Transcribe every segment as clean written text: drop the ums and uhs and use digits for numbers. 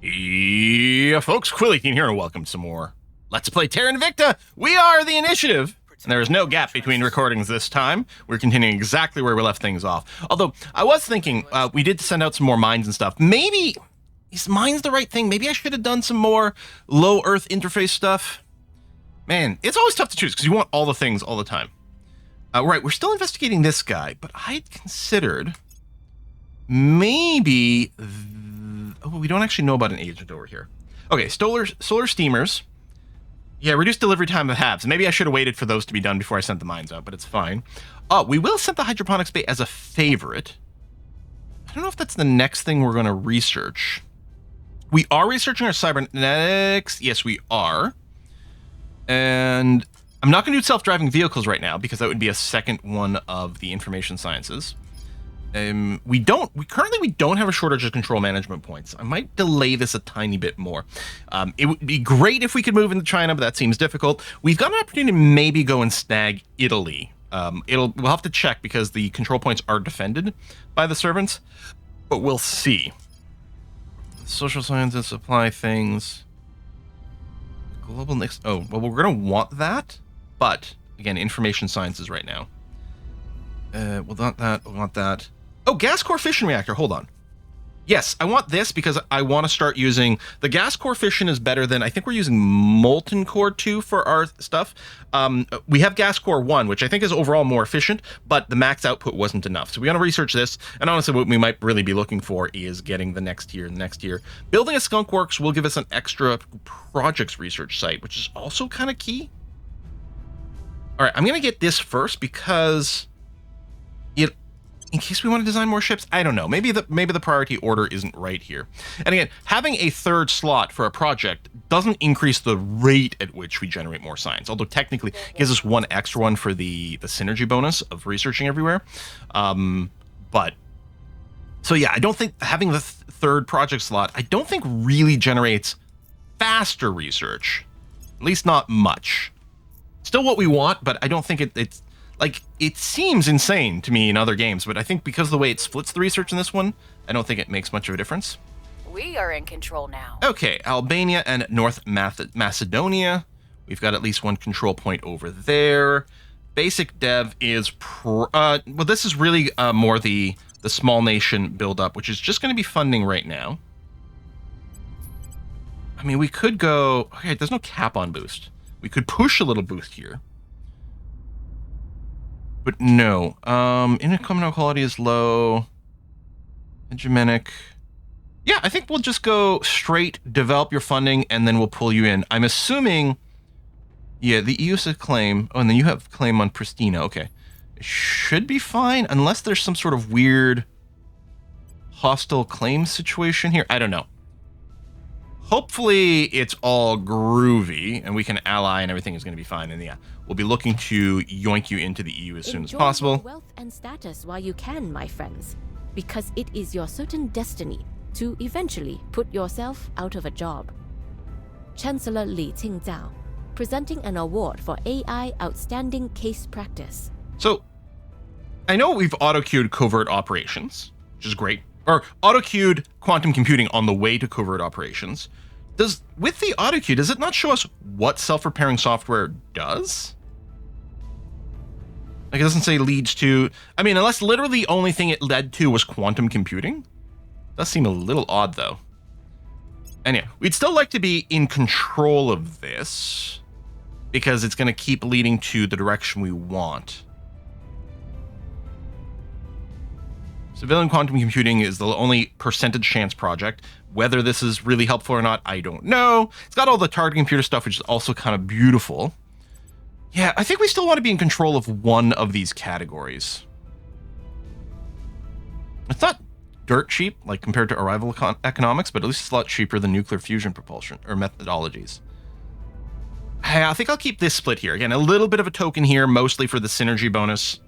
Yeah, folks, Quilly18 here, and welcome to some more Let's Play Terra Invicta. We are the initiative, and there is no gap between recordings this time. We're continuing exactly where we left things off. Although, I was thinking, we did send out some more mines and stuff. Maybe, is mines the right thing? Maybe I should have done some more low Earth interface stuff. Man, it's always tough to choose, because you want all the things all the time. Right, we're still investigating this guy, but I considered maybe... Oh, we don't actually know about an agent over here. Okay, solar steamers. Yeah, reduced delivery time of halves. Maybe I should have waited for those to be done before I sent the mines out, but it's fine. Oh, we will set the hydroponics bay as a favorite. I don't know if that's the next thing we're going to research. We are researching our cybernetics. Yes, we are. And I'm not going to do self-driving vehicles right now because that would be a second one of the information sciences. We currently don't have a shortage of control management points. I might delay this a tiny bit more. It would be great if we could move into China, but that seems difficult. We've got an opportunity to maybe go and snag Italy. We'll have to check because the control points are defended by the servants, but we'll see. Social sciences, supply things. Global next. Oh, well, we're going to want that, but again, information sciences right now. We'll want that. We'll want that. Oh, gas core fission reactor. Hold on. Yes, I want this because I want to start using... The gas core fission is better than... I think we're using molten core 2 for our stuff. We have gas core 1, which I think is overall more efficient, but the max output wasn't enough. So we want to research this. And honestly, what we might really be looking for is getting the next tier and the next tier. Building a skunk works will give us an extra projects research site, which is also kind of key. All right, I'm going to get this first because... in case we want to design more ships, I don't know. Maybe the priority order isn't right here. And again, having a third slot for a project doesn't increase the rate at which we generate more science, although technically it gives us one extra one for the synergy bonus of researching everywhere. But so yeah, I don't think having the third project slot, I don't think really generates faster research, at least not much. Still what we want, but I don't think it's like, it seems insane to me in other games, but I think because of the way it splits the research in this one, I don't think it makes much of a difference. We are in control now. Okay, Albania and North Macedonia. We've got at least one control point over there. Basic dev is... well, this is really more the small nation build-up, which is just going to be funding right now. I mean, we could go... Okay, there's no cap on boost. We could push a little boost here. But no, income inequality is low. Hegemonic. Yeah, I think we'll just go straight, develop your funding, and then we'll pull you in. I'm assuming, yeah, the EU says claim. Oh, and then you have claim on Pristina. Okay. It should be fine, unless there's some sort of weird hostile claim situation here. I don't know. Hopefully it's all groovy and we can ally and everything is going to be fine. And yeah, we'll be looking to yoink you into the EU as soon as possible. Enjoy your wealth and status while you can, my friends, because it is your certain destiny to eventually put yourself out of a job. Chancellor Li Qingzhao, presenting an award for AI Outstanding Case Practice. So, I know we've auto-queued covert operations, which is great. Or auto-queued quantum computing on the way to covert operations. With the auto-queue, does it not show us what self-repairing software does? Like, it doesn't say leads to... I mean, unless literally the only thing it led to was quantum computing? Does seem a little odd, though. Anyway, we'd still like to be in control of this, because it's going to keep leading to the direction we want. Civilian quantum computing is the only percentage chance project. Whether this is really helpful or not, I don't know. It's got all the target computer stuff, which is also kind of beautiful. Yeah, I think we still want to be in control of one of these categories. It's not dirt cheap, like compared to arrival economics, but at least it's a lot cheaper than nuclear fusion propulsion or methodologies. I think I'll keep this split here. Again, a little bit of a token here, mostly for the synergy bonus.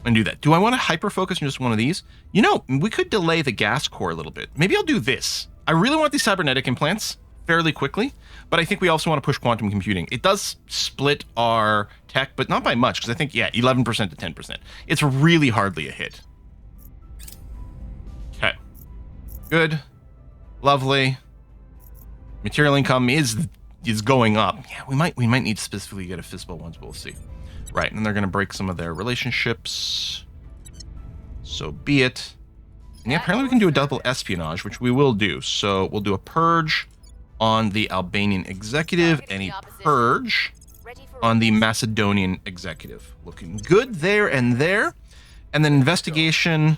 And do that. Do I want to hyper-focus on just one of these? You know, we could delay the gas core a little bit. Maybe I'll do this. I really want these cybernetic implants fairly quickly, but I think we also want to push quantum computing. It does split our tech, but not by much, because I think, yeah, 11% to 10%. It's really hardly a hit. Okay. Good. Lovely. Material income is going up. Yeah, we might need to specifically get a FISBO once, but we'll see. Right, and they're going to break some of their relationships. So be it. And yeah, apparently we can do a double espionage, which we will do. So we'll do a purge on the Albanian executive and a purge on the Macedonian executive. Looking good there and there. And then investigation.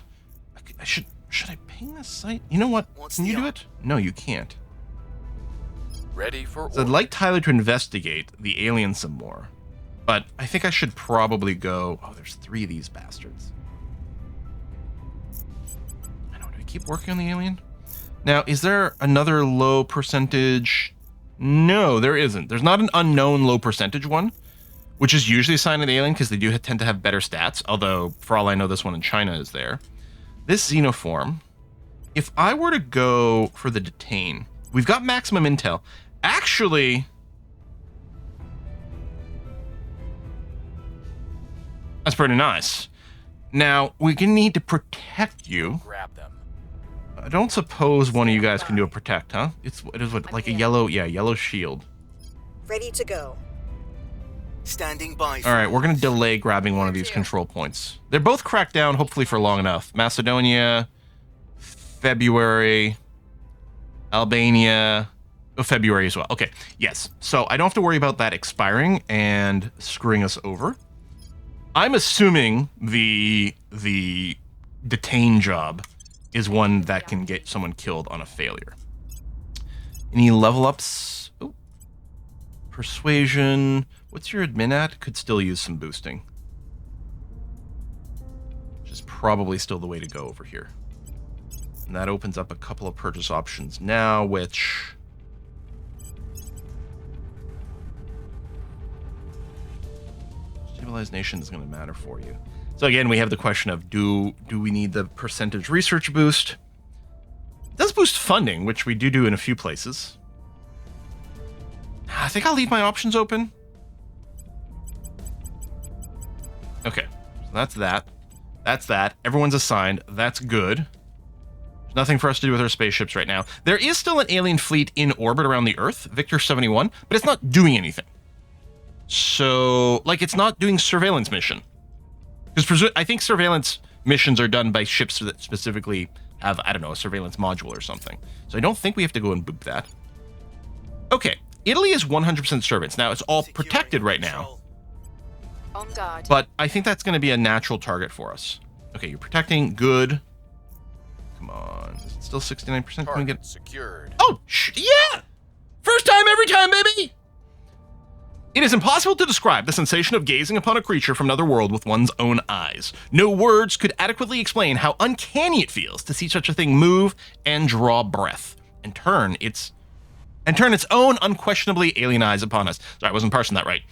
Should I ping this site? You know what? Can you do it? No, you can't. Ready for So I'd like Tyler to investigate the alien some more. But I think I should probably go... Oh, there's 3 of these bastards. I don't know. Do I keep working on the alien? Now, is there another low percentage? No, there isn't. There's not an unknown low percentage one, which is usually a sign of the alien because they do tend to have better stats. Although, for all I know, this one in China is there. This xenoform, if I were to go for the detain, we've got maximum intel. Actually, that's pretty nice. Now, we're going to need to protect you. Grab them. I don't suppose one of you guys can do a protect, huh? It is what, like a yellow shield. Ready to go. Standing by. All right, we're going to delay grabbing one of these control points. They're both cracked down, hopefully for long enough. Macedonia, February, Albania, February as well. Okay, yes. So I don't have to worry about that expiring and screwing us over. I'm assuming the detain job is one that can get someone killed on a failure. Any level ups? Oh. Persuasion. What's your admin at? Could still use some boosting. Which is probably still the way to go over here. And that opens up a couple of purchase options now, which... Stabilized nation is going to matter for you. So again, we have the question of do we need the percentage research boost? It does boost funding, which we do in a few places. I think I'll leave my options open. Okay, so that's that. That's that. Everyone's assigned. That's good. There's nothing for us to do with our spaceships right now. There is still an alien fleet in orbit around the Earth, Victor 71, but it's not doing anything. So, like, it's not doing surveillance mission. Because I think surveillance missions are done by ships that specifically have, I don't know, a surveillance module or something. So I don't think we have to go and boop that. Okay, Italy is 100% surveillance. Now, it's all protected right now. On guard. But I think that's going to be a natural target for us. Okay, you're protecting. Good. Come on. Is it still 69%? Can we get... secured. Oh, yeah! First time, every time, baby! It is impossible to describe the sensation of gazing upon a creature from another world with one's own eyes. No words could adequately explain how uncanny it feels to see such a thing move and draw breath, and turn its own unquestionably alien eyes upon us. Sorry, I wasn't parsing that right.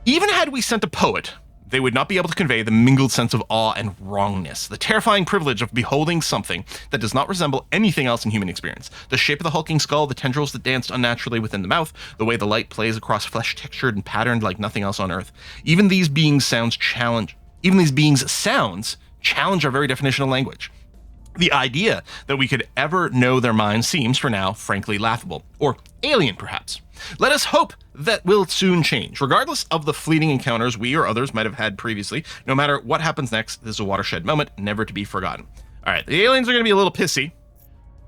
Even had we sent a poet, they would not be able to convey the mingled sense of awe and wrongness, the terrifying privilege of beholding something that does not resemble anything else in human experience. The shape of the hulking skull, the tendrils that danced unnaturally within the mouth, the way the light plays across flesh textured and patterned like nothing else on Earth. Even these beings' sounds challenge our very definition of language. The idea that we could ever know their minds seems, for now, frankly laughable. Or alien, perhaps. Let us hope that will soon change. Regardless of the fleeting encounters we or others might have had previously, no matter what happens next, this is a watershed moment, never to be forgotten. All right, the aliens are going to be a little pissy.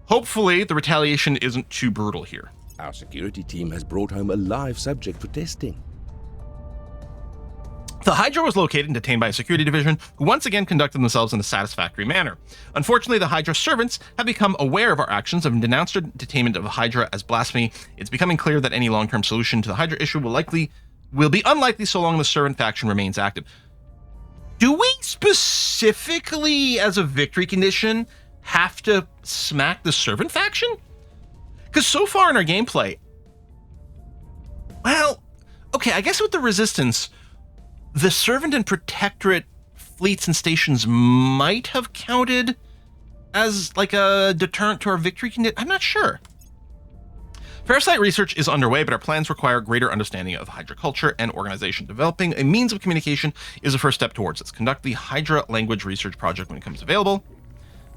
Hopefully, the retaliation isn't too brutal here. Our security team has brought home a live subject for testing. The Hydra was located and detained by a security division who once again conducted themselves in a satisfactory manner. Unfortunately, the Hydra servants have become aware of our actions and denounced our detainment of the Hydra as blasphemy. It's becoming clear that any long-term solution to the Hydra issue will be unlikely so long the servant faction remains active. Do we specifically, as a victory condition, have to smack the servant faction? Because so far in our gameplay, well, okay, I guess with the Resistance, the Servant and Protectorate fleets and stations might have counted as like a deterrent to our victory condition. I'm not sure. Parasite research is underway, but our plans require greater understanding of Hydra culture and organization. Developing a means of communication is the first step towards this. Conduct the Hydra language research project when it comes available.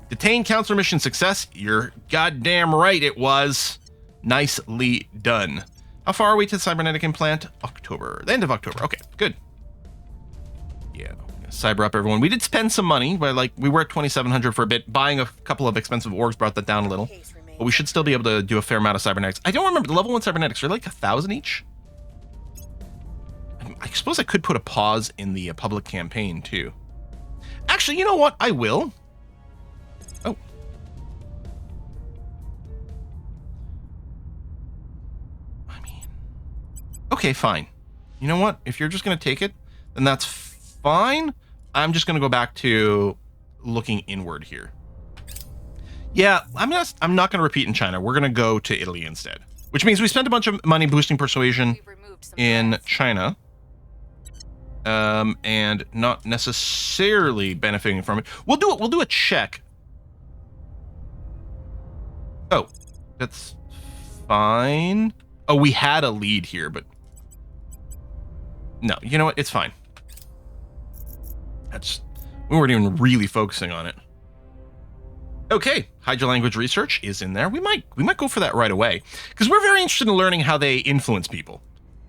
Detain councilor mission success. You're goddamn right it was. Nicely done. How far are we to the cybernetic implant? October. The end of October. Okay, good. Yeah, cyber up everyone. We did spend some money, but like we were at 2,700 for a bit. Buying a couple of expensive orgs brought that down a little. But we should still be able to do a fair amount of cybernetics. I don't remember the level 1 cybernetics are like 1,000 each. I suppose I could put a pause in the public campaign too. Actually, you know what? I will. Oh. I mean, okay, fine. You know what? If you're just going to take it, then that's fine. I'm just going to go back to looking inward here. Yeah, I'm not going to repeat in China. We're going to go to Italy instead, which means we spent a bunch of money boosting persuasion in China. And not necessarily benefiting from it. We'll do a check. Oh, that's fine. Oh, we had a lead here, but no, you know what? It's fine. We weren't even really focusing on it. Okay, Hydra language research is in there. We might go for that right away because we're very interested in learning how they influence people.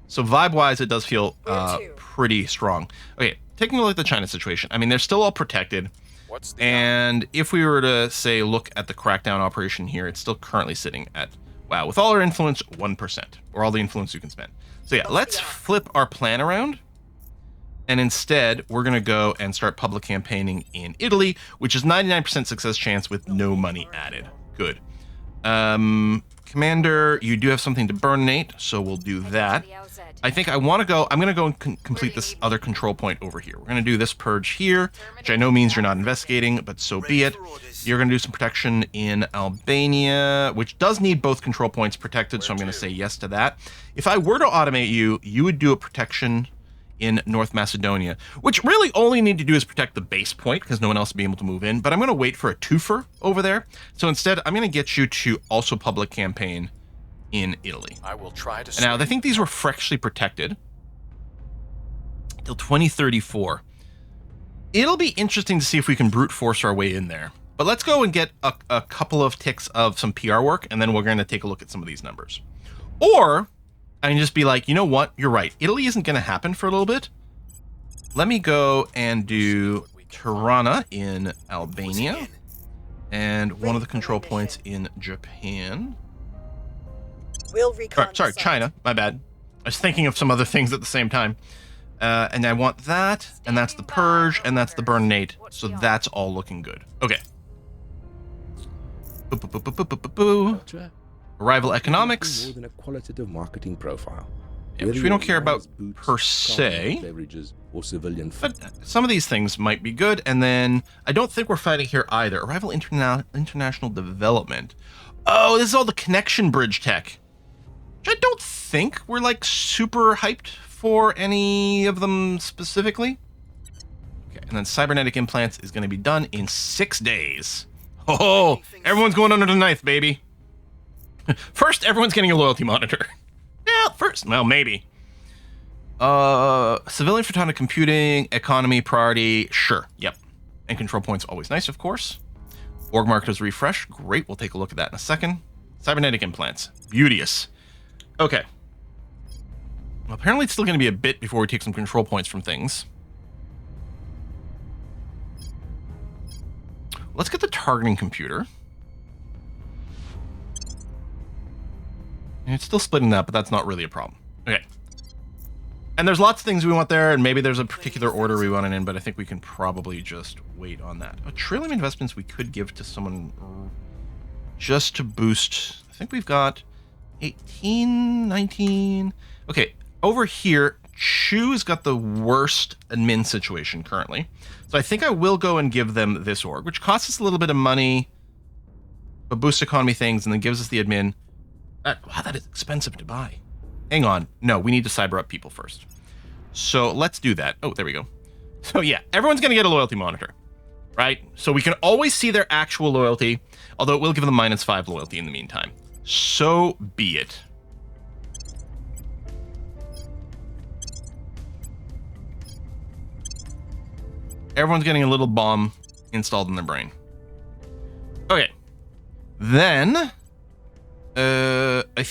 So vibe-wise, it does feel pretty strong. Okay, taking a look at the China situation. I mean, they're still all protected. And if we were to, say, look at the crackdown operation here, it's still currently sitting at, wow, with all our influence, 1%, or all the influence you can spend. So yeah, let's flip our plan around. And instead, we're going to go and start public campaigning in Italy, which is 99% success chance with no money added. Good. Commander, you do have something to burnate, so we'll do that. I think I'm going to go and complete this other control point over here. We're going to do this purge here, which I know means you're not investigating, but so be it. You're going to do some protection in Albania, which does need both control points protected, so I'm going to say yes to that. If I were to automate you, you would do a protection in North Macedonia, which really all you need to do is protect the base point because no one else will be able to move in, but I'm going to wait for a twofer over there. So instead, I'm going to get you to also public campaign in Italy. I will try to. Now, I think these were freshly protected till 2034. It'll be interesting to see if we can brute force our way in there. But let's go and get a couple of ticks of some PR work, and then we're going to take a look at some of these numbers. Or I can just be like, you know what? You're right. Italy isn't going to happen for a little bit. Let me go and do Tirana in Albania and one of the control points in Japan. We'll recon Sorry, China. My bad. I was thinking of some other things at the same time. And I want that, and that's the purge, and that's the burnate. So that's all looking good. Okay. Gotcha. Arrival economics. More than a qualitative marketing profile. Yeah, which we don't care about per se. Beverages or civilian But some of these things might be good. And then I don't think we're fighting here either. Arrival international development. Oh, this is all the connection bridge tech. Which I don't think we're like super hyped for any of them specifically. Okay, and then cybernetic implants is going to be done in 6 days. Oh, everyone's going under the knife, baby. First, everyone's getting a loyalty monitor. Yeah, first. Well, maybe. Civilian photonic computing, economy, priority. Sure. Yep. And control points, always nice, of course. Org markers refresh. Great. We'll take a look at that in a second. Cybernetic implants. Beauteous. Okay. Well, apparently it's still going to be a bit before we take some control points from things. Let's get the targeting computer. And it's still splitting that, but that's not really a problem. Okay. And there's lots of things we want there, and maybe there's a particular order we want it in, but I think we can probably just wait on that. A trillium investments we could give to someone just to boost. I think we've got 18, 19. Okay, over here, Chu's got the worst admin situation currently. So I think I will go and give them this org, which costs us a little bit of money, but boosts economy things, and then gives us the admin. Wow, that is expensive to buy. Hang on. No, we need to cyber up people first. So let's do that. Oh, there we go. So yeah, everyone's going to get a loyalty monitor, right? So we can always see their actual loyalty, although it will give them -5 loyalty in the meantime. So be it. Everyone's getting a little bomb installed in their brain. Okay. Then, I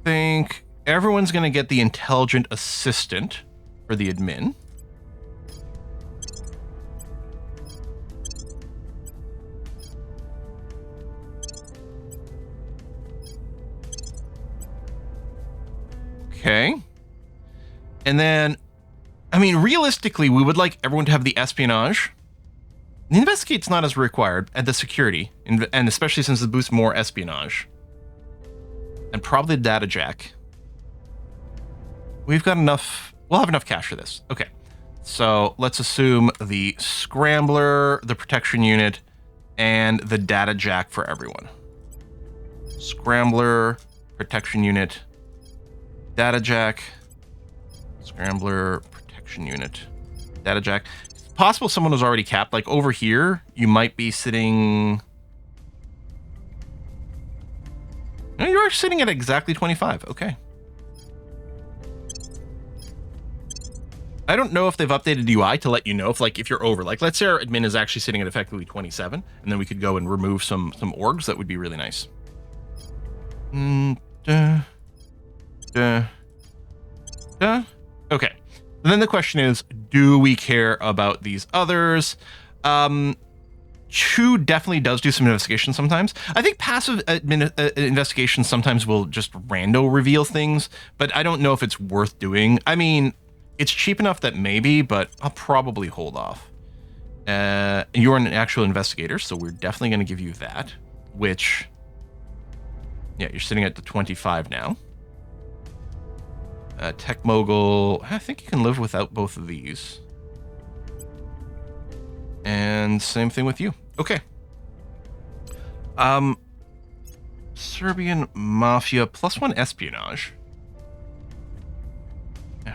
think everyone's going to get the intelligent assistant for the admin. Okay. And then, I mean, realistically, we would like everyone to have the espionage. The investigate's not as required, and the security, and especially since it boosts more espionage. And probably the data jack. We've got enough, we'll have enough cash for this. Okay. So let's assume the scrambler, the protection unit, and the data jack for everyone. Scrambler, protection unit, data jack, scrambler, protection unit, data jack. It's possible someone was already capped. Like over here, you might be sitting. No, you are sitting at exactly 25. Okay. I don't know if they've updated UI to let you know if you're over. Like, let's say our admin is actually sitting at effectively 27, and then we could go and remove some orgs. That would be really nice. Okay. And then the question is, do we care about these others? Chu definitely does do some investigation sometimes. I think passive investigations sometimes will just rando reveal things, but I don't know if it's worth doing. I mean, it's cheap enough that maybe, but I'll probably hold off. You're an actual investigator, so we're definitely going to give you that, which, yeah, you're sitting at the 25 now. Tech mogul, I think you can live without both of these. And same thing with you. Okay. Serbian mafia +1 espionage.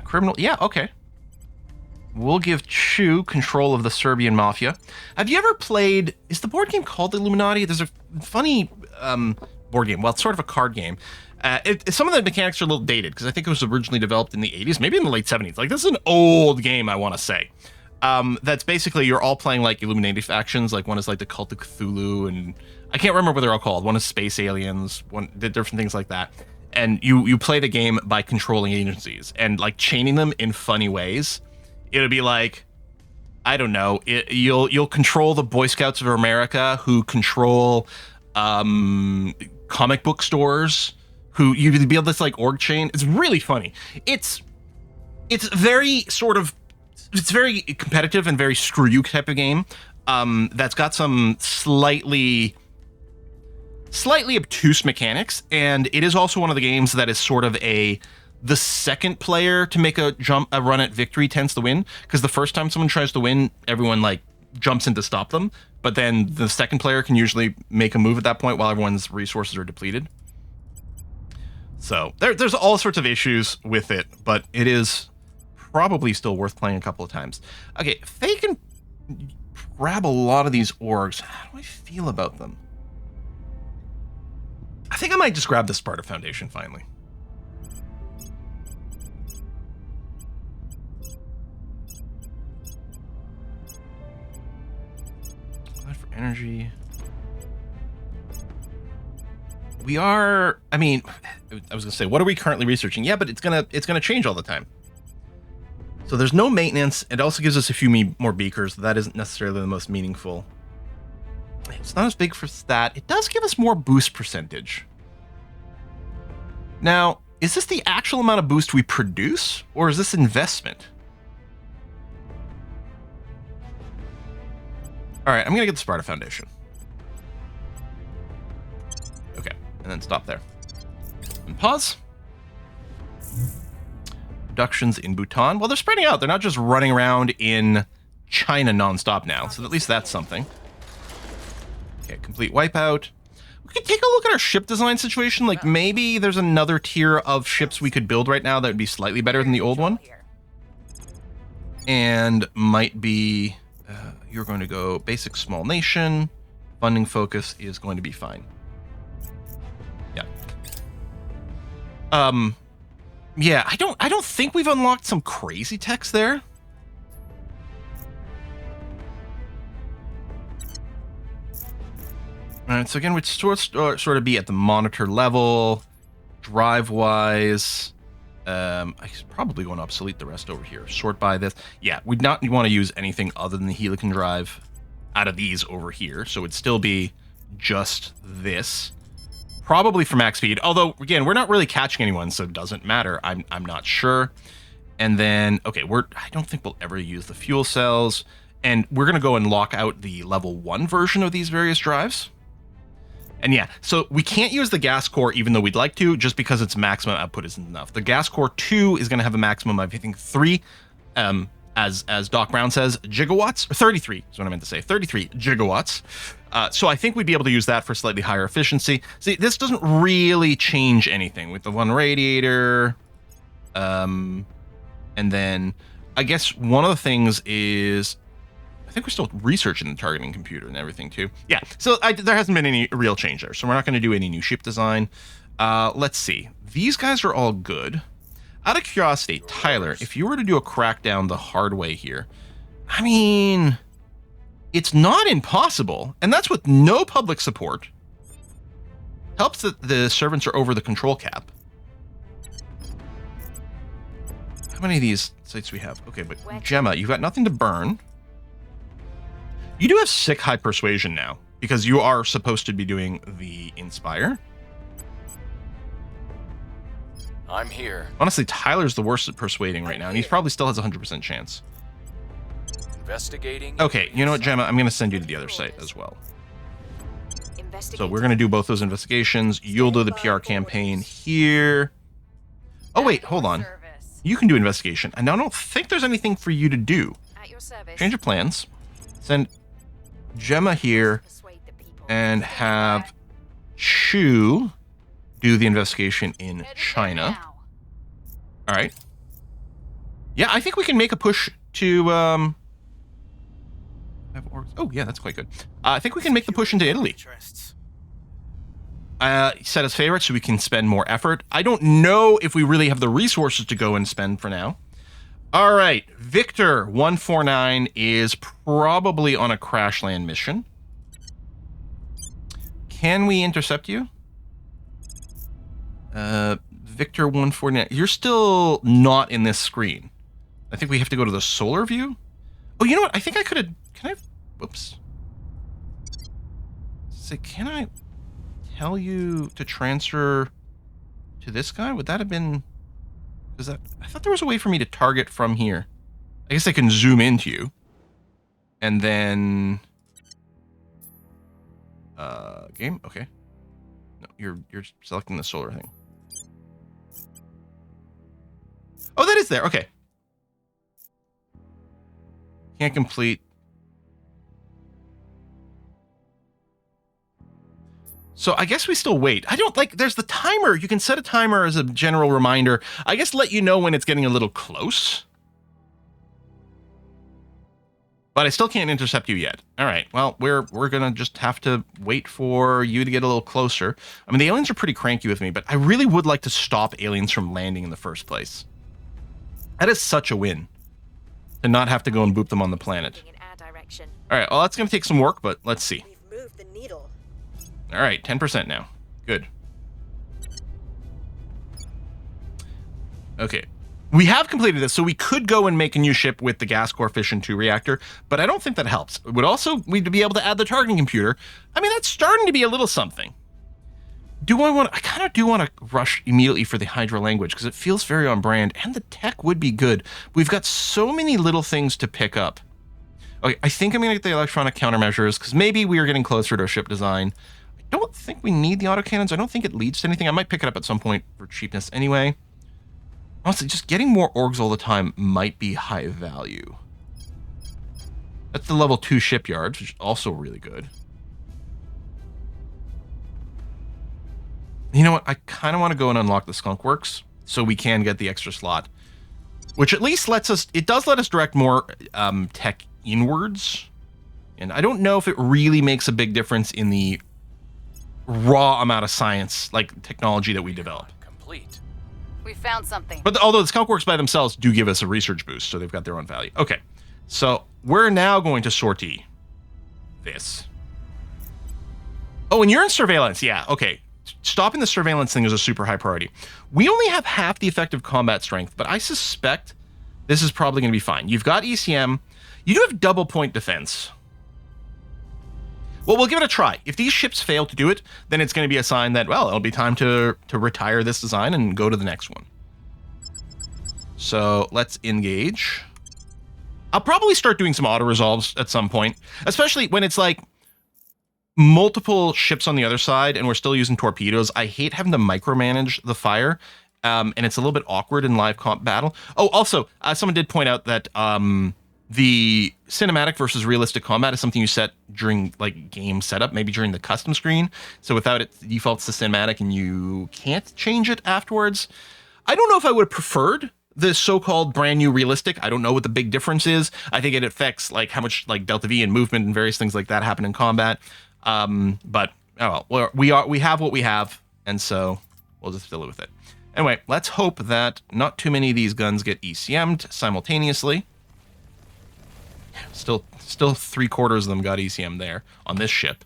Criminal, yeah, okay. We'll give Chu control of the Serbian mafia. Have you ever played, is the board game called the Illuminati? There's a funny board game. Well, it's sort of a card game. Some of the mechanics are a little dated because I think it was originally developed in the 80s, maybe in the late 70s. Like, this is an old game, I want to say. That's basically, you're all playing like Illuminati factions. Like, one is like the Cult of Cthulhu, and I can't remember what they're all called. One is Space Aliens, one different things like that. And you play the game by controlling agencies and like chaining them in funny ways. It'll be like, I don't know, you'll control the Boy Scouts of America, who control comic book stores, who you build this like org chain. It's really funny. It's very sort of, it's very competitive and very screw you type of game. That's got some slightly obtuse mechanics, and it is also one of the games that is sort of the second player to make a run at victory tends to win, because the first time someone tries to win, everyone like jumps in to stop them, but then the second player can usually make a move at that point while everyone's resources are depleted. So there's all sorts of issues with it, but it is probably still worth playing a couple of times. Okay, if they can grab a lot of these orgs, how do I feel about them? I think I might just grab the Sparta Foundation finally. For energy. We are, I mean, I was gonna say, what are we currently researching? Yeah, but it's gonna change all the time. So there's no maintenance. It also gives us a few more beakers. That isn't necessarily the most meaningful. It's not as big for stat. It does give us more boost percentage. Now, is this the actual amount of boost we produce, or is this investment? All right, I'm going to get the Sparta Foundation. Okay, and then stop there. And pause. Reductions in Bhutan. Well, they're spreading out. They're not just running around in China nonstop now, so at least that's something. Okay, complete wipeout. We could take a look at our ship design situation. Like, maybe there's another tier of ships we could build right now that would be slightly better than the old one. And might be, you're going to go basic small nation. Funding focus is going to be fine. Yeah. Yeah, I don't think we've unlocked some crazy techs there. All right, so again, we'd sort of be at the monitor level, drive-wise. I should probably going to obsolete the rest over here. Sort by this. Yeah, we'd not want to use anything other than the Helican drive out of these over here. So it'd still be just this. Probably for max speed. Although, again, we're not really catching anyone, so it doesn't matter. I'm not sure. And then, okay, I don't think we'll ever use the fuel cells. And we're going to go and lock out the level 1 version of these various drives. And yeah, so we can't use the gas core even though we'd like to, just because its maximum output isn't enough. The gas core 2 is going to have a maximum of, I think, 3, as Doc Brown says, gigawatts, or 33 is what I meant to say, 33 gigawatts. So I think we'd be able to use that for slightly higher efficiency. See, this doesn't really change anything with the 1 radiator. And then I guess one of the things is, I think we're still researching the targeting computer and everything too. Yeah, so there hasn't been any real change there. So we're not going to do any new ship design. Let's see. These guys are all good. Out of curiosity, Tyler, if you were to do a crackdown the hard way here, I mean, it's not impossible. And that's with no public support. Helps that the servants are over the control cap. How many of these sites do we have? Okay, but Gemma, you've got nothing to burn. You do have sick high persuasion now, because you are supposed to be doing the Inspire. I'm here. Honestly, Tyler's the worst at persuading right now, and he probably still has a 100% chance. Investigating. Okay, you know what, Gemma? I'm going to send you to the other site as well. So we're going to do both those investigations. You'll do the PR campaign here. Oh, wait, hold on. You can do investigation. And I don't think there's anything for you to do. At your service. Change of plans. Send Gemma here and have Chu do the investigation in China. All right. Yeah, I think we can make a push to oh yeah, that's quite good. I think we can make the push into Italy. Set as favorite so we can spend more effort. I don't know if we really have the resources to go and spend for now. All right, Victor 149 is probably on a crash land mission. Can we intercept you? Victor 149, you're still not in this screen. I think we have to go to the solar view. Oh, you know what? I think I could have, whoops. Say, can I tell you to transfer to this guy? Would that have been... I thought there was a way for me to target from here. I guess I can zoom into you. And then... game? Okay. No, you're selecting the solar thing. Oh, that is there. Okay. Can't complete. So I guess we still wait. I don't like, there's the timer. You can set a timer as a general reminder. I guess let you know when it's getting a little close. But I still can't intercept you yet. All right. Well, we're going to just have to wait for you to get a little closer. I mean, the aliens are pretty cranky with me, but I really would like to stop aliens from landing in the first place. That is such a win. To not have to go and boop them on the planet. In our direction. All right. Well, that's going to take some work, but let's see. We've moved the needle. All right. 10% now. Good. Okay. We have completed this, so we could go and make a new ship with the gas core fission 2 reactor, but I don't think that helps. It would also, we'd be able to add the targeting computer. I mean, that's starting to be a little something. I kind of do want to rush immediately for the Hydra language because it feels very on brand, and the tech would be good. We've got so many little things to pick up. Okay, I think I'm going to get the electronic countermeasures because maybe we are getting closer to a ship design. I don't think we need the autocannons. I don't think it leads to anything. I might pick it up at some point for cheapness anyway. Honestly, just getting more orgs all the time might be high value. That's the level 2 shipyards, which is also really good. You know what? I kind of want to go and unlock the Skunk Works so we can get the extra slot, which at least lets us, it does let us direct more tech inwards. And I don't know if it really makes a big difference in the raw amount of science, like technology that we develop. Complete. We found something. But although the Skunk Works by themselves do give us a research boost, so they've got their own value. Okay, so we're now going to sortie this. Oh, and you're in surveillance. Yeah, okay. Stopping the surveillance thing is a super high priority. We only have half the effective combat strength, but I suspect this is probably going to be fine. You've got ECM. You do have double point defense. Well, we'll give it a try. If these ships fail to do it, then it's going to be a sign that, well, it'll be time to retire this design and go to the next one. So let's engage. I'll probably start doing some auto-resolves at some point, especially when it's like multiple ships on the other side and we're still using torpedoes. I hate having to micromanage the fire, and it's a little bit awkward in live comp battle. Oh, also, someone did point out that the cinematic versus realistic combat is something you set during like game setup, maybe during the custom screen. So without it, it defaults to cinematic and you can't change it afterwards. I don't know if I would have preferred the so-called brand new realistic. I don't know what the big difference is. I think it affects like how much like delta V and movement and various things like that happen in combat. But oh well, we have what we have, and so we'll just deal with it. Anyway, let's hope that not too many of these guns get ECM'd simultaneously. Still 3/4 of them got ECM there on this ship.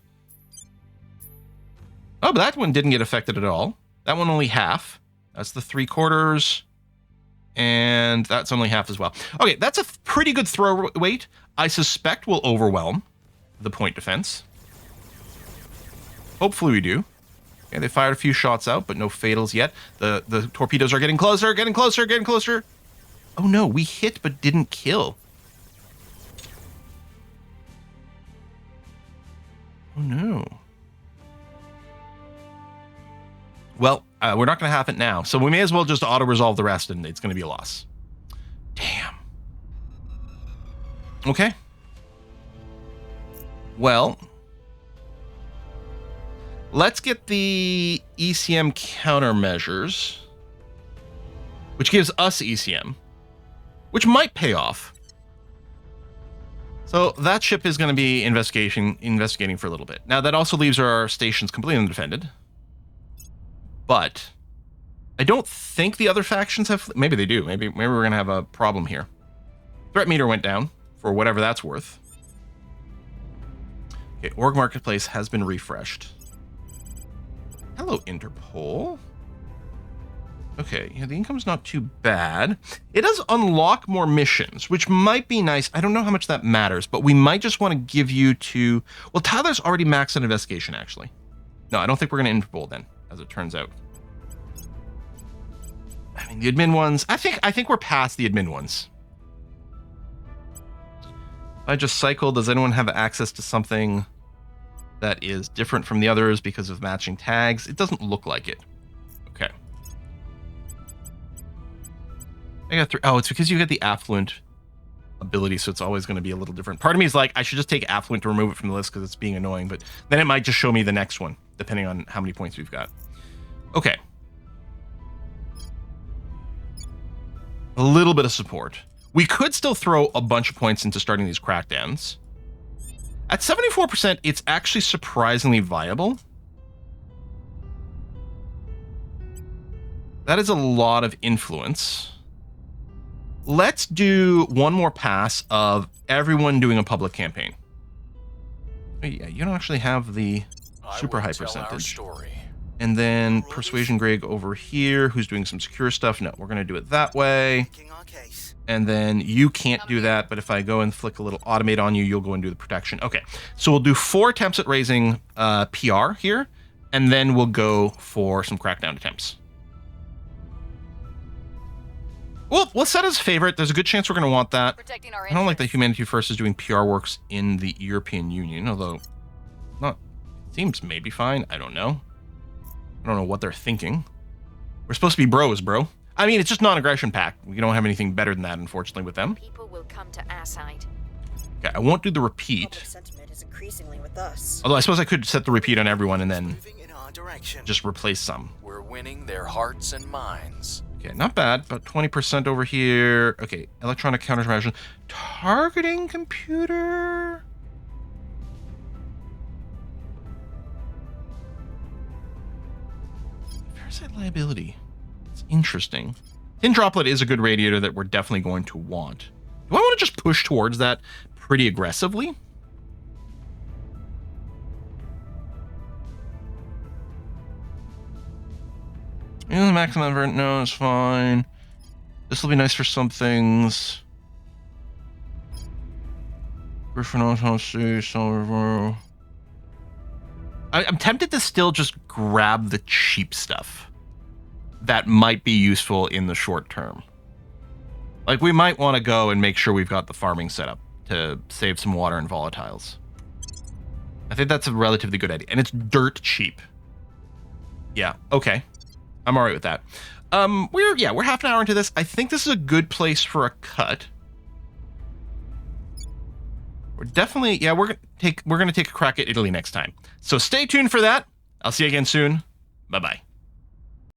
Oh, but that one didn't get affected at all. That one only half. That's the 3/4. And that's only half as well. Okay, that's a pretty good throw weight. I suspect will overwhelm the point defense. Hopefully we do. Okay, they fired a few shots out, but no fatals yet. The torpedoes are getting closer, getting closer, getting closer. Oh no, we hit but didn't kill. Oh no. Well, we're not going to have it now, so we may as well just auto-resolve the rest, and it's going to be a loss. Damn. Okay. Well, let's get the ECM countermeasures, which gives us ECM, which might pay off. So that ship is going to be investigating for a little bit. Now, that also leaves our stations completely undefended. But I don't think the other factions have... Maybe they do. Maybe we're going to have a problem here. Threat meter went down for whatever that's worth. Okay, Org Marketplace has been refreshed. Hello, Interpol. Okay, yeah, the income's not too bad. It does unlock more missions, which might be nice. I don't know how much that matters, but we might just want to give you to... Well, Tyler's already maxed on investigation, actually. No, I don't think we're going to Interpol then, as it turns out. I mean, the admin ones... I think we're past the admin ones. If I just cycle, does anyone have access to something that is different from the others because of matching tags? It doesn't look like it. Okay. I got 3. Oh, it's because you get the affluent ability, so it's always going to be a little different. Part of me is like, I should just take affluent to remove it from the list because it's being annoying, but then it might just show me the next one, depending on how many points we've got. Okay. A little bit of support. We could still throw a bunch of points into starting these crackdowns. At 74%, it's actually surprisingly viable. That is a lot of influence. Let's do one more pass of everyone doing a public campaign. Oh, yeah, you don't actually have the super high percentage. And then Persuasion Greg over here, who's doing some secure stuff. No, we're going to do it that way. And then you can't do that, but if I go and flick a little automate on you, you'll go and do the protection. Okay, so we'll do 4 attempts at raising PR here, and then we'll go for some crackdown attempts. Well, let's set as favorite. There's a good chance we're going to want that. I don't like that Humanity First is doing PR works in the European Union, although seems maybe fine. I don't know. I don't know what they're thinking. We're supposed to be bros, bro. I mean, it's just non-aggression pact. We don't have anything better than that, unfortunately, with them. People will come to our side. Okay, I won't do the repeat. Public sentiment is increasingly with us. Although I suppose I could set the repeat on everyone and then just replace some. We're winning their hearts and minds. Okay, not bad, but 20% over here. Okay, electronic countermeasure. Targeting computer. Parasite liability. It's interesting. Tin Droplet is a good radiator that we're definitely going to want. Do I want to just push towards that pretty aggressively? The maximum effort, no, it's fine. This will be nice for some things. Griffin autopsy, silver. I'm tempted to still just grab the cheap stuff that might be useful in the short term. Like, we might want to go and make sure we've got the farming set up to save some water and volatiles. I think that's a relatively good idea. And it's dirt cheap. Yeah, okay. I'm all right with that. We're half an hour into this. I think this is a good place for a cut. We're definitely, we're gonna take a crack at Italy next time. So stay tuned for that. I'll see you again soon. Bye-bye.